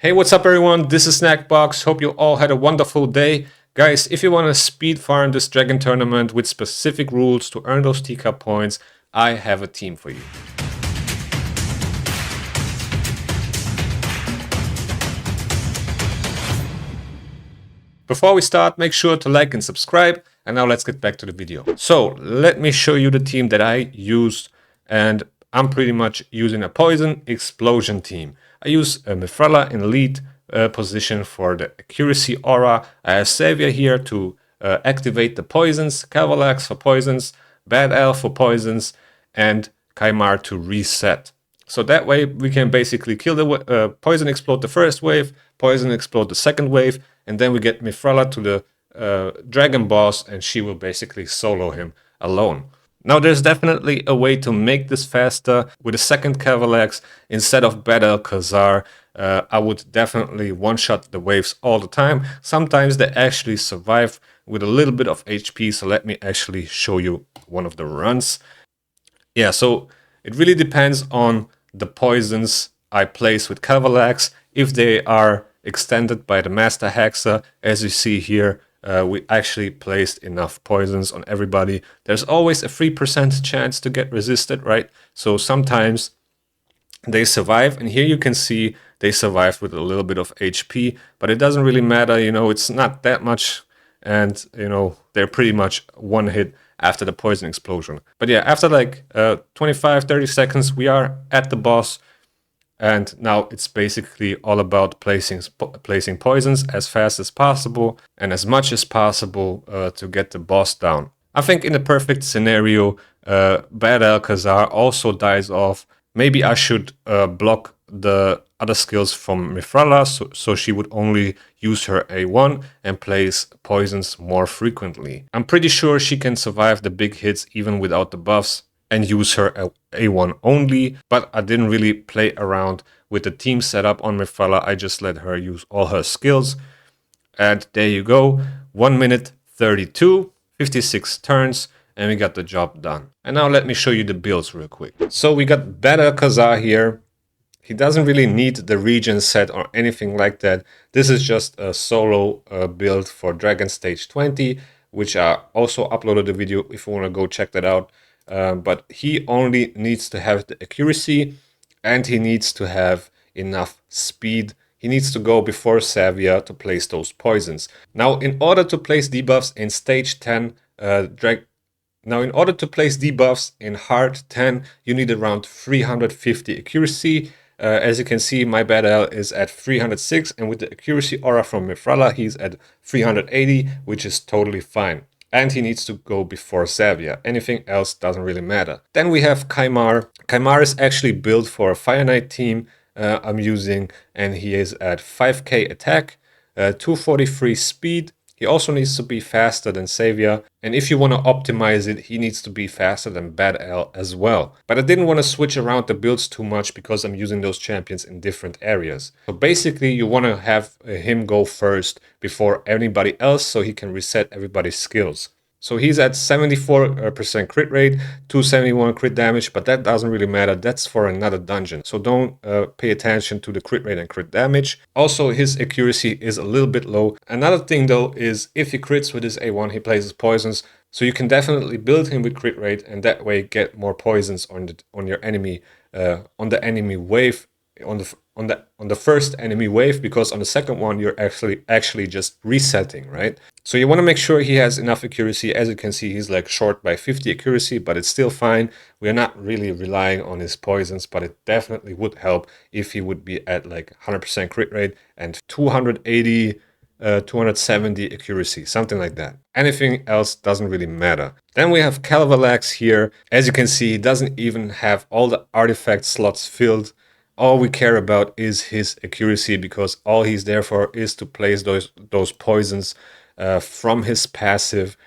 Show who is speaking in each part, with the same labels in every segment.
Speaker 1: Hey, what's up everyone? This is Snackbox. Hope you all had a wonderful day. Guys, if you want to speed farm this dragon tournament with specific rules to earn those teacup points, I have a team for you. Before we start, make sure to like and subscribe. And now let's get back to the video. So let me show you the team that I used, and I'm pretty much using a poison explosion team. I use a Mifrella in lead position for the accuracy aura. I have Savior here to activate the poisons, Cavalax for poisons, Bad Elf for poisons, and Kaimar to reset. So that way we can basically kill the poison explode the first wave, poison explode the second wave, and then we get Mifrella to the dragon boss, and she will basically solo him alone. Now there's definitely a way to make this faster with a second Cavalax instead of Battle Khazar. I would definitely one-shot the waves all the time. Sometimes they actually survive with a little bit of HP, so let me actually show you one of the runs. Yeah, so it really depends on the poisons I place with Cavalax. If they are extended by the Master Hexer, as you see here, we actually placed enough poisons on everybody. There's always a 3% chance to get resisted, right? So sometimes they survive, and here you can see they survived with a little bit of HP, but it doesn't really matter, you know, it's not that much, and you know, they're pretty much one hit after the poison explosion. But yeah, after like 25-30 seconds, we are at the boss. And now it's basically all about placing poisons as fast as possible and as much as possible to get the boss down. I think in the perfect scenario, Bad Alcazar also dies off. Maybe I should block the other skills from Mifrella, so she would only use her A1 and place poisons more frequently. I'm pretty sure she can survive the big hits even without the buffs and use her A1 only, but I didn't really play around with the team setup on Mifrella. I just let her use all her skills. And there you go, 1 minute 32, 56 turns, and we got the job done. And now let me show you the builds real quick. So we got Bada Khazar here. He doesn't really need the region set or anything like that. This is just a solo build for Dragon Stage 20, which I also uploaded the video if you want to go check that out. But he only needs to have the accuracy, and he needs to have enough speed. He needs to go before Savior to place those poisons. Now, in order to place debuffs in stage 10, in order to place debuffs in hard 10, you need around 350 accuracy. As you can see, my Bad L is at 306, and with the accuracy aura from Mifrella, he's at 380, which is totally fine. And he needs to go before Savior. Anything else doesn't really matter. Then we have Kaimar. Kaimar is actually built for a Fire Knight team I'm using, and he is at 5k attack, 243 speed. He also needs to be faster than Savior, and if you want to optimize it, he needs to be faster than Bad L as well. But I didn't want to switch around the builds too much because I'm using those champions in different areas. So basically you want to have him go first before anybody else so he can reset everybody's skills. So he's at 74% crit rate, 271 crit damage, but that doesn't really matter. That's for another dungeon. So don't pay attention to the crit rate and crit damage. Also, his accuracy is a little bit low. Another thing though is if he crits with his A1, he places poisons. So you can definitely build him with crit rate and that way get more poisons on your enemy, on the enemy wave, on the first enemy wave, because on the second one you're actually just resetting, right? So you want to make sure he has enough accuracy. As you can see, he's like short by 50 accuracy, but it's still fine. We're not really relying on his poisons, but it definitely would help if he would be at like 100% crit rate and 280 270 accuracy, something like that. Anything else doesn't really matter. Then we have Cavalax here. As you can see, he doesn't even have all the artifact slots filled. All we care about is his accuracy, because all he's there for is to place those poisons from his passive.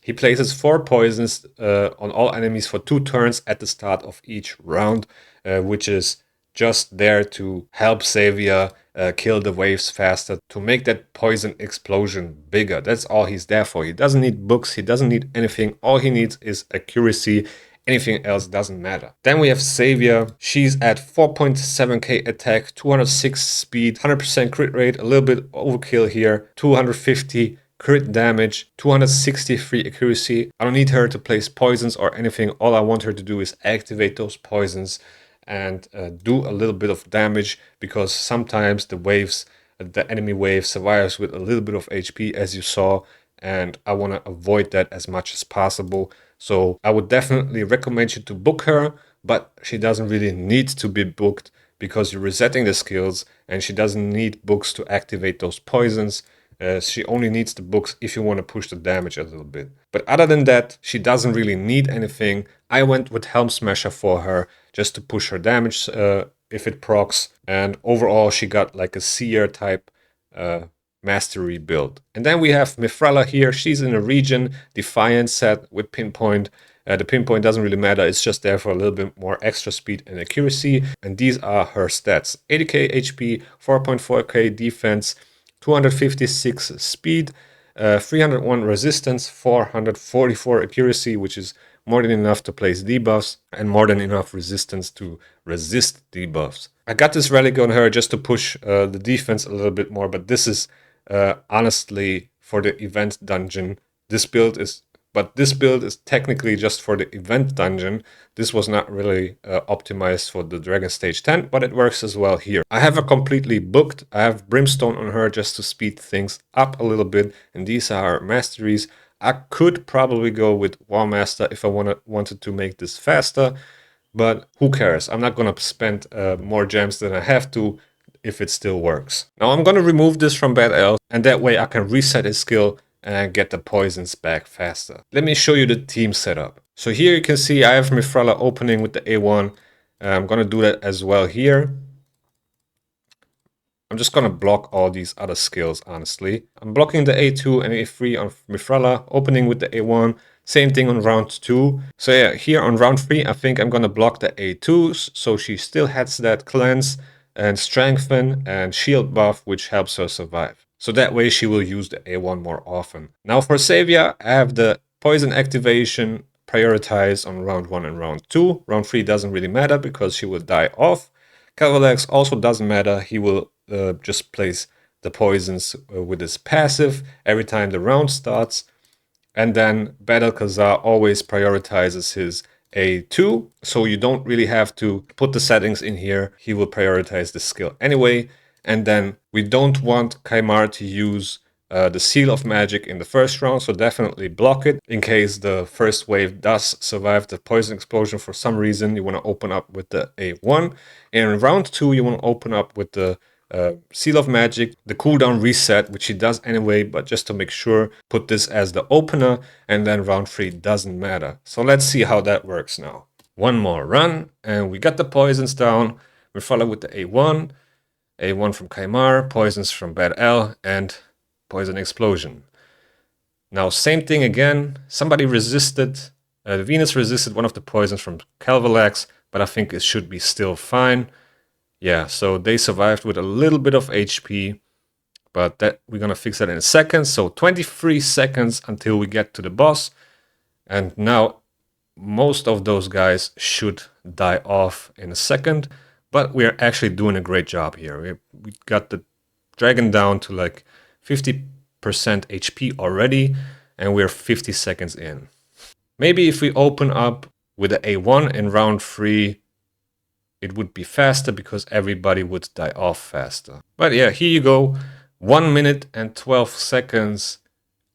Speaker 1: He places 4 poisons on all enemies for 2 turns at the start of each round, which is just there to help Savior kill the waves faster, to make that poison explosion bigger. That's all he's there for. He doesn't need books, he doesn't need anything. All he needs is accuracy, Anything else doesn't matter. Then we have Savior. She's at 4.7k attack, 206 speed, 100% crit rate, a little bit overkill here, 250 crit damage, 263 accuracy. I don't need her to place poisons or anything. All I want her to do is activate those poisons and do a little bit of damage, because sometimes the enemy wave survives with a little bit of HP, as you saw, and I want to avoid that as much as possible. So I would definitely recommend you to book her, but she doesn't really need to be booked because you're resetting the skills, and she doesn't need books to activate those poisons. She only needs the books if you want to push the damage a little bit. But other than that, she doesn't really need anything. I went with Helm Smasher for her just to push her damage if it procs. And overall, she got like a seer type mastery build. And then we have Mifrala here. She's in a region Defiant set with pinpoint. The pinpoint doesn't really matter. It's just there for a little bit more extra speed and accuracy. And these are her stats: 80k HP, 4.4k defense, 256 speed, 301 resistance, 444 accuracy, which is more than enough to place debuffs, and more than enough resistance to resist debuffs. I got this relic on her just to push the defense a little bit more, but this is honestly for the event dungeon. This build is technically just for the event dungeon. This was not really optimized for the Dragon Stage 10, but it works as well here. I have her completely booked. I have Brimstone on her just to speed things up a little bit, and these are her masteries. I could probably go with War Master if I wanted to make this faster, but who cares? I'm not gonna spend more gems than I have to if it still works. Now I'm gonna remove this from Bad Elf, and that way I can reset his skill and get the poisons back faster. Let me show you the team setup. So here you can see I have Mifrala opening with the A1. I'm gonna do that as well here. I'm just gonna block all these other skills, honestly. I'm blocking the A2 and A3 on Mifrala, opening with the A1. Same thing on round 2. So yeah, here on round 3, I think I'm gonna block the A2s, so she still has that cleanse and strengthen and shield buff, which helps her survive. So that way she will use the A1 more often. Now for Savior, I have the poison activation prioritized on round 1 and round 2. Round 3 doesn't really matter because she will die off. Cavalex also doesn't matter. He will just place the poisons with his passive every time the round starts. And then Battle Khazar always prioritizes his A2, so you don't really have to put the settings in here. He will prioritize the skill anyway. And then we don't want Kaimar to use the Seal of Magic in the first round, so definitely block it in case the first wave does survive the poison explosion for some reason. You want to open up with the A1. In round 2, you want to open up with the Seal of Magic, the cooldown reset, which he does anyway, but just to make sure, put this as the opener, and then round 3 doesn't matter. So let's see how that works now. One more run, and we got the poisons down. We follow with the A1. A1 from Kaimar, poisons from Bad L, and poison explosion. Now same thing again, somebody resisted, Venus resisted one of the poisons from Calvalax, but I think it should be still fine. Yeah, so they survived with a little bit of HP, but that we're gonna fix that in a second. So 23 seconds until we get to the boss, and now most of those guys should die off in a second. But we're actually doing a great job here. We got the dragon down to like 50% HP already, and we're 50 seconds in. Maybe if we open up with the A1 in round 3, it would be faster because everybody would die off faster. But yeah, here you go. 1 minute and 12 seconds.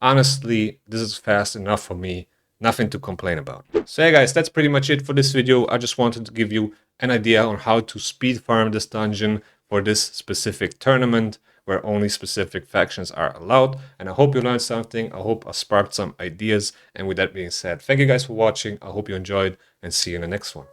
Speaker 1: Honestly, this is fast enough for me. Nothing to complain about. So yeah guys, that's pretty much it for this video. I just wanted to give you an idea on how to speed farm this dungeon for this specific tournament where only specific factions are allowed. And I hope you learned something. I hope I sparked some ideas. And with that being said, thank you guys for watching. I hope you enjoyed, and see you in the next one.